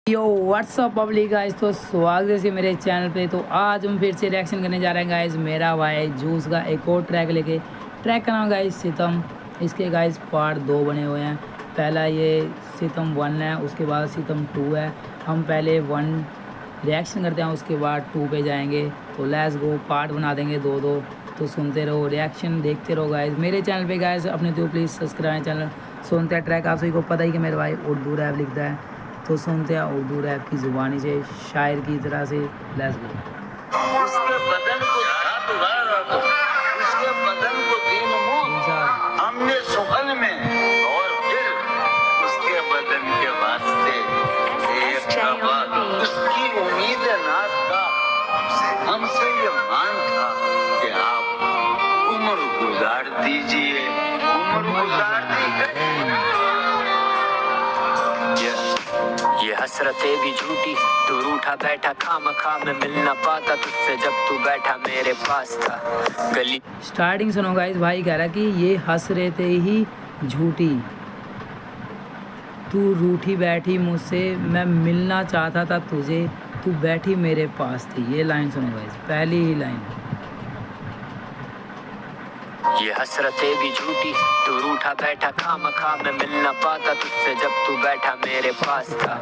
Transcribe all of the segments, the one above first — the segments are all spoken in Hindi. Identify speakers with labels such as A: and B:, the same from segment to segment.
A: यो व्हाट्सअप पब्लिक गाइस, तो स्वागत है मेरे चैनल पे। तो आज हम फिर से रिएक्शन करने जा रहे हैं गाइस। मेरा भाई जूस का एक और ट्रैक लेके। ट्रैक का नाम गाइस सितम। इसके गाइस पार्ट 2 बने हुए हैं। पहला ये सितम 1 है, उसके बाद सितम 2 है। हम पहले 1 रिएक्शन करते हैं, उसके बाद 2 पे जाएंगे। तो लेट्स गो, पार्ट बना देंगे 2-2। तो सुनते रहो, रिएक्शन देखते रहो गाइस मेरे चैनल पे गाइस। अपने तो प्लीज़ सब्सक्राइब चैनल। सुनते हैं ट्रैक। आप सभी को पता ही कि मेरा भाई उर्दू रैप लिखता है, तो सुनते हैं उर्दू रैप की ज़ुबानी से, शायर की तरह से। Let's go.
B: उसके बदन को उसके बदन को दीन मुंह हमने सुगन में, और फिर उसके बदन के वास्ते एक दफा उसकी उम्मीद नाज का हमसे ये मांग था कि आप उम्र गुजार दीजिए, उम्र गुजार दीजिए।
C: ये हसरतें भी झूठी, तू रूठा बैठा खामखा मैं मिल ना पाता तुझसे जब तू बैठा मेरे पास था। गली
A: स्टार्टिंग सुनो गाइस। भाई कह रहा कि ये हसरतें ही झूठी, तू रूठी बैठी मुझसे, मैं मिलना चाहता था तुझे, तू बैठी मेरे पास थी। ये लाइन सुनो गाइस, पहली ही लाइन।
C: ये हसरतें भी झूठी, तू रूठा बैठा खामखा मैं मिल ना पाता तुझसे जब तू बैठा मेरे पास था।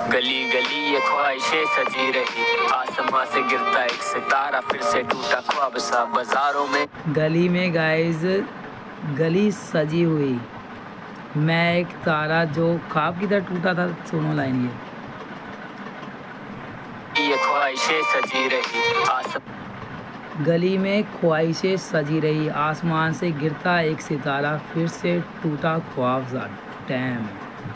C: गली गली ये ख्वाहिशें सजी रही, आसमां से गिरता एक सितारा फिर से टूटा ख्वाब सा बाजारों में।
A: गली में गाइस, गली सजी हुई, मैं एक तारा जो ख्वाब की तरह टूटा था। सुनो लाइन
C: ये ख्वाहिशें सजी रही,
A: गली में ख्वाहिशें सजी रही, आसमान से गिरता एक सितारा फिर से टूटा ख्वाब सा। टैम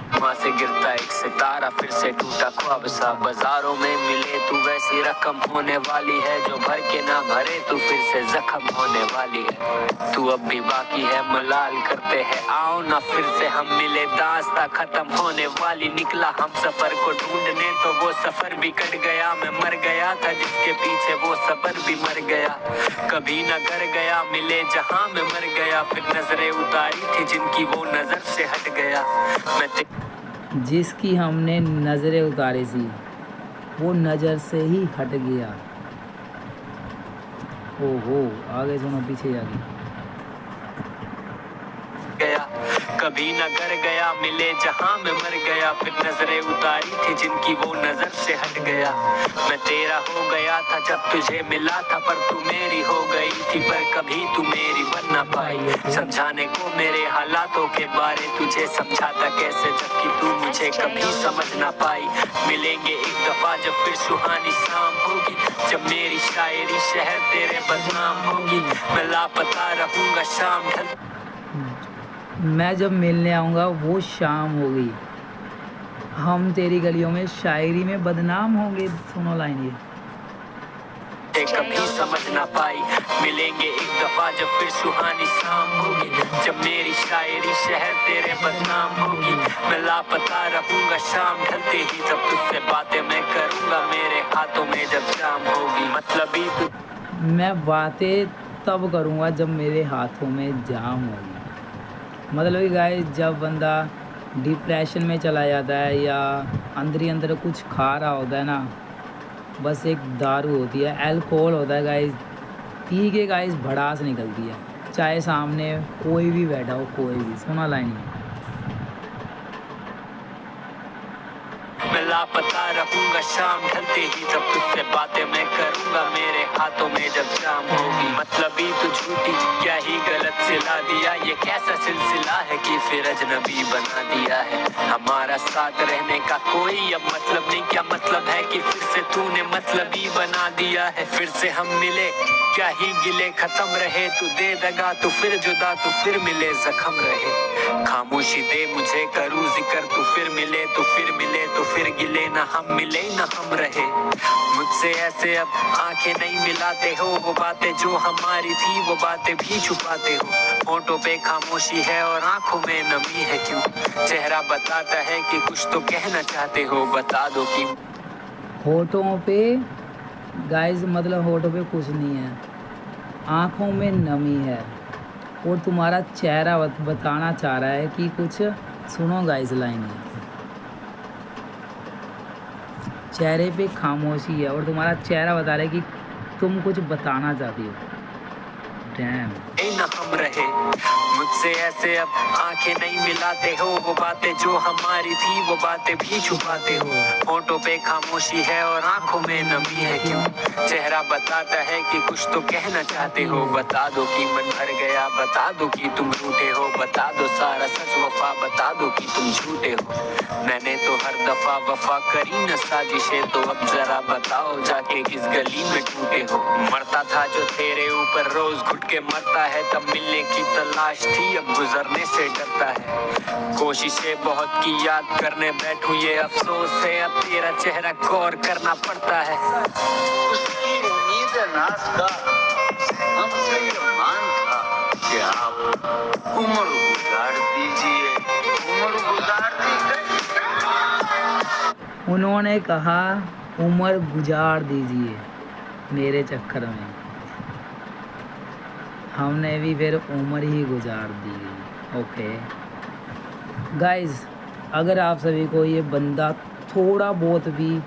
C: आसमां से गिरता एक सितारा फिर से टूटा ख्वाब सा। बाजारों में मिले तू वैसी रकम होने वाली है जो भर के ना भरे तू फिर से जख्म होने वाली है। तू अब भी बाकी है मलाल करते हैं आओ ना फिर से हम मिले, दास्ता खत्म होने वाली। निकला हम सफर को ढूंढने तो वो सफर भी कट गया, मैं मर गया था जिसके पीछे वो सफर भी मर गया। कभी ना घर गया मिले जहां में मर गया, फिर नजरें उतारी थी जिनकी वो नजर से हट गया। मैं
A: जिसकी हमने नज़रें उतारी सी वो नज़र से ही हट गया। ओहो, आगे सुनो, पीछे जाके
C: गया। कभी न घर गया मिले जहां में मर गया, फिर नजरें उतारी थी जिनकी वो नजर से हट गया। मैं तेरा हो गया था जब तुझे मिला था, पर तू मेरी हो गई थी पर कभी तू मेरी बन ना पाई। समझाने को मेरे हालातों के बारे तुझे समझाता कैसे जबकि तू मुझे कभी समझ ना पाई। मिलेंगे एक दफा जब फिर सुहानी शाम होगी, जब मेरी शायरी शहर तेरे बदनाम होगी। मैं लापता रहूंगा शाम ढल,
A: मैं जब मिलने आऊँगा वो शाम होगी, हम तेरी गलियों में शायरी में बदनाम होंगे। सुनो लाइन ये।
C: कभी समझ ना पाई। मिलेंगे एक दफा जब फिर सुहानी शाम होगी, जब मेरी शायरी शहर तेरे बदनाम होगी। मैं लापता रहूंगा शाम ढलते ही, जब तुझसे बातें मैं करूंगा मेरे हाथों में जब जाम होगी। मतलब ही
A: मैं बातें तब करूँगा जब मेरे हाथों में जाम होगी। मतलब कि गाइस, जब बंदा डिप्रेशन में चला जाता है या अंदर ही अंदर कुछ खा रहा होता है ना, बस एक दारू होती है, अल्कोहल होता है गाइस, पी के गाइस भड़ास निकलती है, चाहे सामने कोई भी बैठा हो, कोई भी। सुना लाइन।
C: मैं लापता रहूंगा शाम ढलते ही, जब तुझसे बातें मैं करूंगा मेरे हाथों में जब जाम होगी। मतलब ही तू झूठी, क्या ही गलत सिला दिया, ये कैसा सिलसिला है कि फिर अजनबी बना दिया है। हमारा साथ रहने का कोई अब मतलब नहीं, क्या मतलब है कि फिर से तूने मतलब ही बना दिया है। फिर से हम मिले, क्या ही गिले खत्म रहे, तू दे दगा तू फिर जुदा, तू फिर मिले जख्म रहे। खामोशी दे मुझे करूँ जिक्र, तू फिर मिले तो फिर मिले तो फिर गिले, ना हम मिले ना हम रहे। मुझसे ऐसे अब आंखें नहीं मिलाते हो, वो बातें जो हमारी थी वो बातें भी छुपाते हो। होठों पे खामोशी है और आंखों में नमी है क्यों, चेहरा बताता है कि कुछ तो कहना चाहते हो, बता दो कि।
A: होठों पे गाइस, मतलब होठों पे कुछ नहीं है, आँखों में नमी है और तुम्हारा चेहरा बताना चाह रहा है कि कुछ। सुनो गाइस लाइन है। चेहरे पे खामोशी है और तुम्हारा चेहरा बता रहा है कि तुम कुछ बताना चाहती हो। डैम।
C: न हम रहे मुझसे ऐसे अब आंखें नहीं मिलाते हो, वो बातें जो हमारी थी वो बातें भी छुपाते हो। होठों पे खामोशी है और आंखों में नमी है क्यों? चेहरा बताता है कि कुछ तो कहना चाहते हो। बता दो कि मन भर गया, बता दो कि तुम रूठे हो, बता दो सारा सच वफा, बता दो कि तुम झूठे हो। मैंने तो हर दफा वफा करी न साजिशें, तो अब जरा बताओ जाके किस गली में टूटे हो। मरता था जो तेरे ऊपर रोज घुट के मरता है, तब मिलने की तलाश थी अब गुजरने से डरता है। कोशिशें बहुत की याद करने बैठूं ये अफसोस है, अब तेरा चेहरा गौर करना पड़ता है।
B: उसकी उम्मीद नाज का हमसे ये मान था कि आप उम्र गुजार दीजिए, उम्र गुजार दीजिए।
A: उन्होंने कहा उम्र गुजार दीजिए मेरे चक्कर में, हमने भी फिर उम्र ही गुजार दी। ओके गाइस, अगर आप सभी को ये बंदा थोड़ा बहुत भी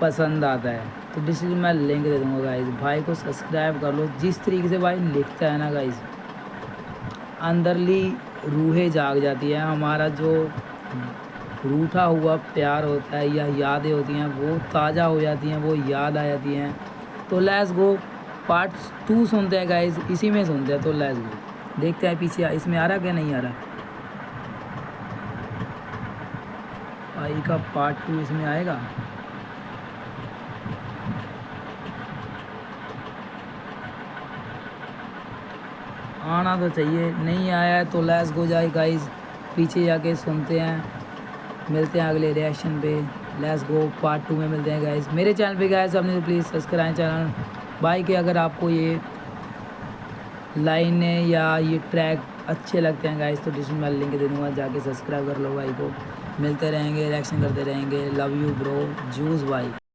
A: पसंद आता है तो डिस्क्रिप्शन में लिंक दे दूँगा गाइस। भाई को सब्सक्राइब कर लो। जिस तरीके से भाई लिखता है ना गाइस, अंदरली रूहें जाग जाती है। हमारा जो रूठा हुआ प्यार होता है या यादें होती हैं वो ताज़ा हो जाती हैं, वो याद आ जाती हैं। तो लेट्स गो पार्ट 2 सुनते हैं गाइस, इसी में सुनते हैं। तो लेट्स गो देखते हैं पीछे इसमें आ रहा क्या नहीं आ रहा। भाई का पार्ट 2 इसमें आएगा। आना तो चाहिए, नहीं आया है तो लेट्स गो जाए गाइस, पीछे जाके सुनते हैं। मिलते हैं अगले रिएक्शन पे। लेट्स गो पार्ट 2 में मिलते हैं गाइस। मेरे चैनल पे गाइस आपने तो प्लीज़ सब्सक्राइब चैनल भाई के। अगर आपको ये लाइनें या ये ट्रैक अच्छे लगते हैं गाइस तो डिस्क्रिप्शन में लिंक दे दूँगा, जाके सब्सक्राइब कर लो भाई को। मिलते रहेंगे, रिएक्शन करते रहेंगे। लव यू ब्रो जूस भाई।